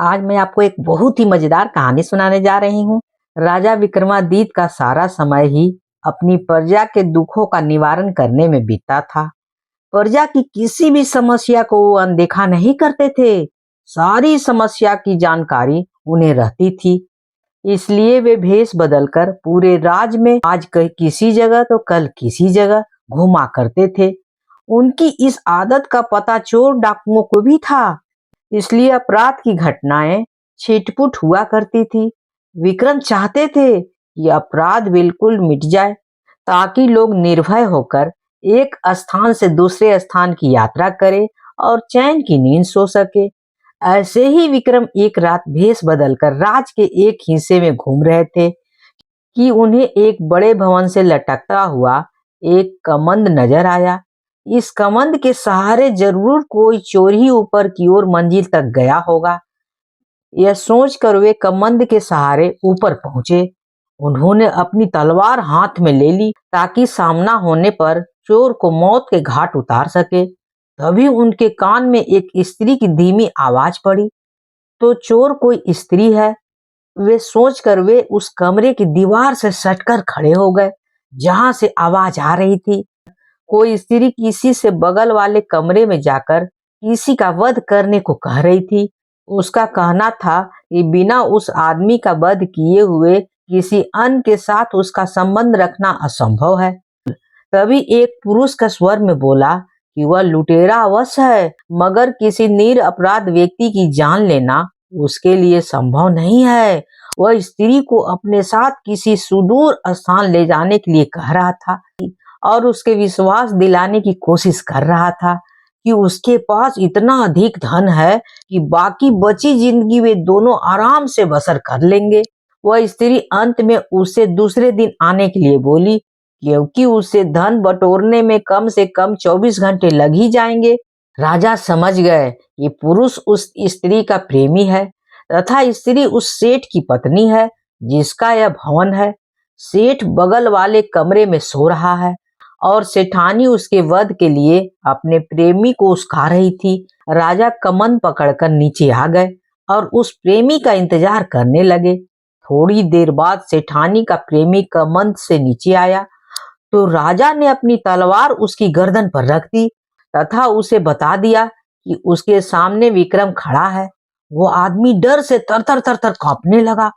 आज मैं आपको एक बहुत ही मजेदार कहानी सुनाने जा रही हूँ। राजा विक्रमादित्य का सारा समय ही अपनी प्रजा के दुखों का निवारण करने में बीता था। प्रजा की किसी भी समस्या को वो अनदेखा नहीं करते थे। सारी समस्या की जानकारी उन्हें रहती थी। इसलिए वे भेष बदलकर पूरे राज्य में आज किसी जगह तो कल किसी जगह घुमा करते थे। उनकी इस आदत का पता चोर डाकुओं को भी था। इसलिए अपराध की घटनाएं छिटपुट हुआ करती थी। विक्रम चाहते थे कि अपराध बिल्कुल मिट जाए ताकि लोग निर्भय होकर एक स्थान से दूसरे स्थान की यात्रा करें और चैन की नींद सो सके। ऐसे ही विक्रम एक रात भेष बदलकर राज के एक हिस्से में घूम रहे थे कि उन्हें एक बड़े भवन से लटकता हुआ एक कमंद नजर आया। इस कमंद के सहारे जरूर कोई चोर ही ऊपर की ओर मंजिल तक गया होगा। यह सोचकर वे कमंद के सहारे ऊपर पहुंचे। उन्होंने अपनी तलवार हाथ में ले ली ताकि सामना होने पर चोर को मौत के घाट उतार सके। तभी उनके कान में एक स्त्री की धीमी आवाज पड़ी। तो चोर कोई स्त्री है। वे सोचकर वे उस कमरे की दीवार से सटकर खड़े हो गए जहां से आवाज आ रही थी। कोई स्त्री किसी से बगल वाले कमरे में जाकर किसी का वध करने को कह रही थी। उसका कहना था कि बिना उस आदमी का वध किए हुए किसी अन्य के साथ उसका संबंध रखना असंभव है। तभी एक पुरुष का स्वर में बोला कि वह लुटेरा अवश्य है, मगर किसी निरपराध व्यक्ति की जान लेना उसके लिए संभव नहीं है। वह स्त्री को अपने साथ किसी सुदूर स्थान ले जाने के लिए कह रहा था और उसके विश्वास दिलाने की कोशिश कर रहा था कि उसके पास इतना अधिक धन है कि बाकी बची जिंदगी वे दोनों आराम से बसर कर लेंगे। वह स्त्री अंत में उसे दूसरे दिन आने के लिए बोली, क्योंकि उसे धन बटोरने में कम से कम 24 घंटे लग ही जाएंगे। राजा समझ गए कि पुरुष उस स्त्री का प्रेमी है तथा स्त्री उस सेठ की पत्नी है जिसका यह भवन है। सेठ बगल वाले कमरे में सो रहा है और सेठानी उसके वध के लिए अपने प्रेमी को उस्का रही थी। राजा कमंद पकड़कर नीचे आ गए और उस प्रेमी का इंतजार करने लगे। थोड़ी देर बाद सेठानी का प्रेमी कमंद से नीचे आया तो राजा ने अपनी तलवार उसकी गर्दन पर रख दी तथा उसे बता दिया कि उसके सामने विक्रम खड़ा है। वो आदमी डर से थर थर कांपने लगा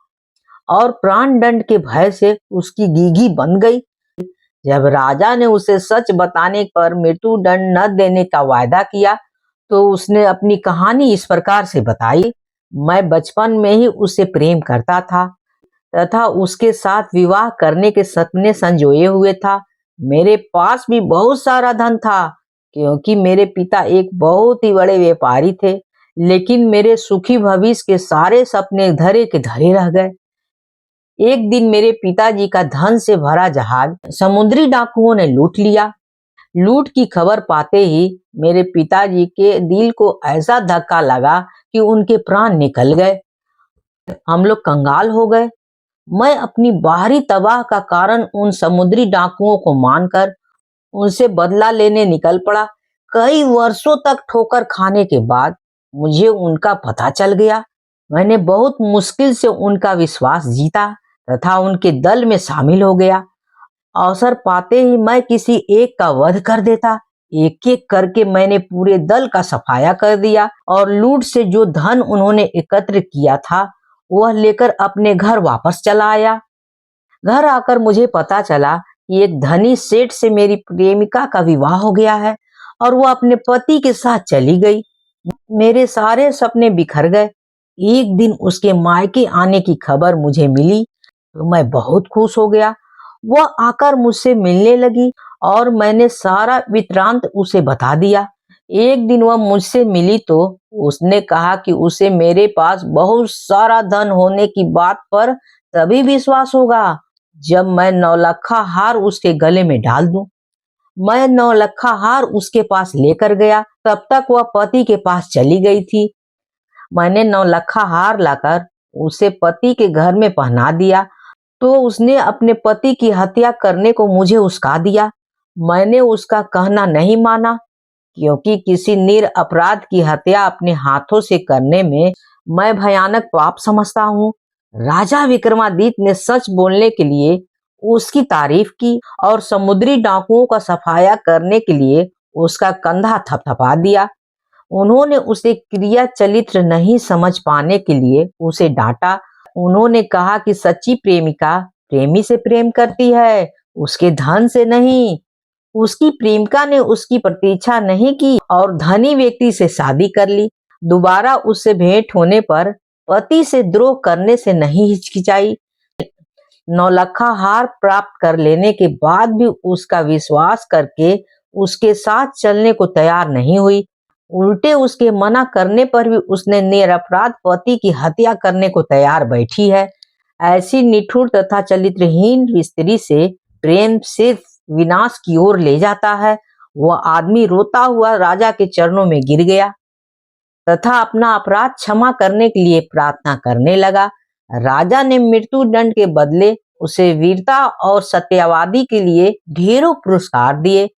और प्राण दंड के भय से उसकी गीगी बन गई। जब राजा ने उसे सच बताने पर मृत्यु दंड न देने का वायदा किया तो उसने अपनी कहानी इस प्रकार से बताई। मैं बचपन में ही उससे प्रेम करता था तथा उसके साथ विवाह करने के सपने संजोए हुए था। मेरे पास भी बहुत सारा धन था क्योंकि मेरे पिता एक बहुत ही बड़े व्यापारी थे, लेकिन मेरे सुखी भविष्य के सारे सपने धरे के धरे रह गए। एक दिन मेरे पिताजी का धन से भरा जहाज समुद्री डाकुओं ने लूट लिया। लूट की खबर पाते ही मेरे पिताजी के दिल को ऐसा धक्का लगा कि उनके प्राण निकल गए। हम लोग कंगाल हो गए। मैं अपनी बाहरी तबाह का कारण उन समुद्री डाकुओं को मानकर उनसे बदला लेने निकल पड़ा। कई वर्षों तक ठोकर खाने के बाद मुझे उनका पता चल गया। मैंने बहुत मुश्किल से उनका विश्वास जीता तथा उनके दल में शामिल हो गया। अवसर पाते ही मैं किसी एक का वध कर देता। एक एक करके मैंने पूरे दल का सफाया कर दिया और लूट से जो धन उन्होंने एकत्र किया था वह लेकर अपने घर वापस चला आया। घर आकर मुझे पता चला कि एक धनी सेठ से मेरी प्रेमिका का विवाह हो गया है और वह अपने पति के साथ चली गई। मेरे सारे सपने बिखर गए। एक दिन उसके मायके आने की खबर मुझे मिली तो मैं बहुत खुश हो गया। वह आकर मुझसे मिलने लगी और मैंने सारा वृत्तांत उसे बता दिया। एक दिन वह मुझसे मिली तो उसने कहा कि उसे मेरे पास बहुत सारा धन होने की बात पर तभी विश्वास होगा जब मैं नौलखा हार उसके गले में डाल दूं। मैं नौलखा हार उसके पास लेकर गया। तब तक वह पति के पास चली गई थी। मैंने नौलखा हार लाकर उसे पति के घर में पहना दिया तो उसने अपने पति की हत्या करने को मुझे उस्का दिया। मैंने उसका कहना नहीं माना क्योंकि किसी निरपराध की हत्या अपने हाथों से करने में मैं भयानक पाप समझता हूँ। राजा विक्रमादित्य ने सच बोलने के लिए उसकी तारीफ की और समुद्री डाकुओं का सफाया करने के लिए उसका कंधा थपथपा दिया। उन्होंने उसे क्रिया चरित्र नहीं समझ पाने के लिए उसे डांटा। उन्होंने कहा कि सच्ची प्रेमिका प्रेमी से प्रेम करती है, उसके धन से नहीं। उसकी प्रेमिका ने उसकी प्रतीक्षा नहीं की और धनी व्यक्ति से शादी कर ली। दोबारा उससे भेंट होने पर पति से द्रोह करने से नहीं हिचकिचाई। नौलखा हार प्राप्त कर लेने के बाद भी उसका विश्वास करके उसके साथ चलने को तैयार नहीं हुई। उल्टे उसके मना करने पर भी उसने निरपराध पति की हत्या करने को तैयार बैठी है। ऐसी निठुर तथा चरित्रहीन स्त्री से प्रेम सिर्फ विनाश की ओर ले जाता है। वह आदमी रोता हुआ राजा के चरणों में गिर गया तथा अपना अपराध क्षमा करने के लिए प्रार्थना करने लगा। राजा ने मृत्यु दंड के बदले उसे वीरता और सत्यवादी के लिए ढेरों पुरस्कार दिए।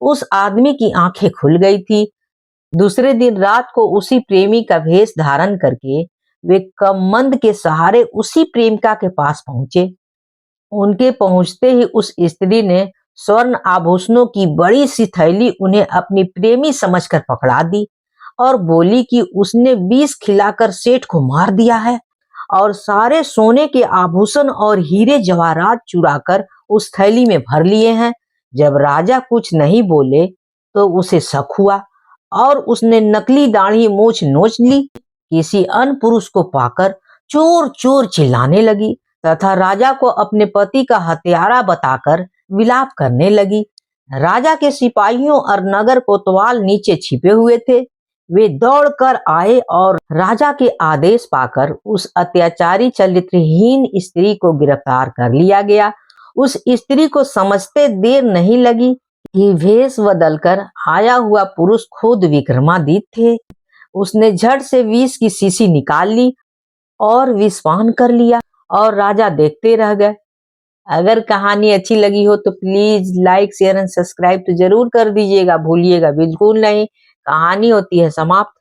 उस आदमी की आंखें खुल गई थी। दूसरे दिन रात को उसी प्रेमी का भेष धारण करके वे कमंद के सहारे उसी प्रेमिका के पास पहुंचे। उनके पहुंचते ही उस स्त्री ने स्वर्ण आभूषणों की बड़ी सी थैली उन्हें अपनी प्रेमी समझकर पकड़ा दी और बोली कि उसने विष खिलाकर सेठ को मार दिया है और सारे सोने के आभूषण और हीरे जवाहरात चुराकर उस थैली में भर लिए हैं। जब राजा कुछ नहीं बोले तो उसे शक हुआ और उसने नकली दाढ़ी मूछ नोच ली। किसी अन्य पुरुष को पाकर चोर चोर चिल्लाने लगी तथा राजा को अपने पति का हत्यारा बताकर विलाप करने लगी। राजा के सिपाहियों और नगर कोतवाल नीचे छिपे हुए थे। वे दौड़कर आए और राजा के आदेश पाकर उस अत्याचारी चरित्रहीन स्त्री को गिरफ्तार कर लिया गया। उस स्त्री को समझते देर नहीं लगी कि भेष बदलकर आया हुआ पुरुष खुद विक्रमादित्य थे। उसने झट से विष की शीशी निकाल ली और विषपान कर लिया और राजा देखते रह गए। अगर कहानी अच्छी लगी हो तो please like share and subscribe तो जरूर कर दीजिएगा, भूलिएगा बिल्कुल नहीं। कहानी होती है समाप्त।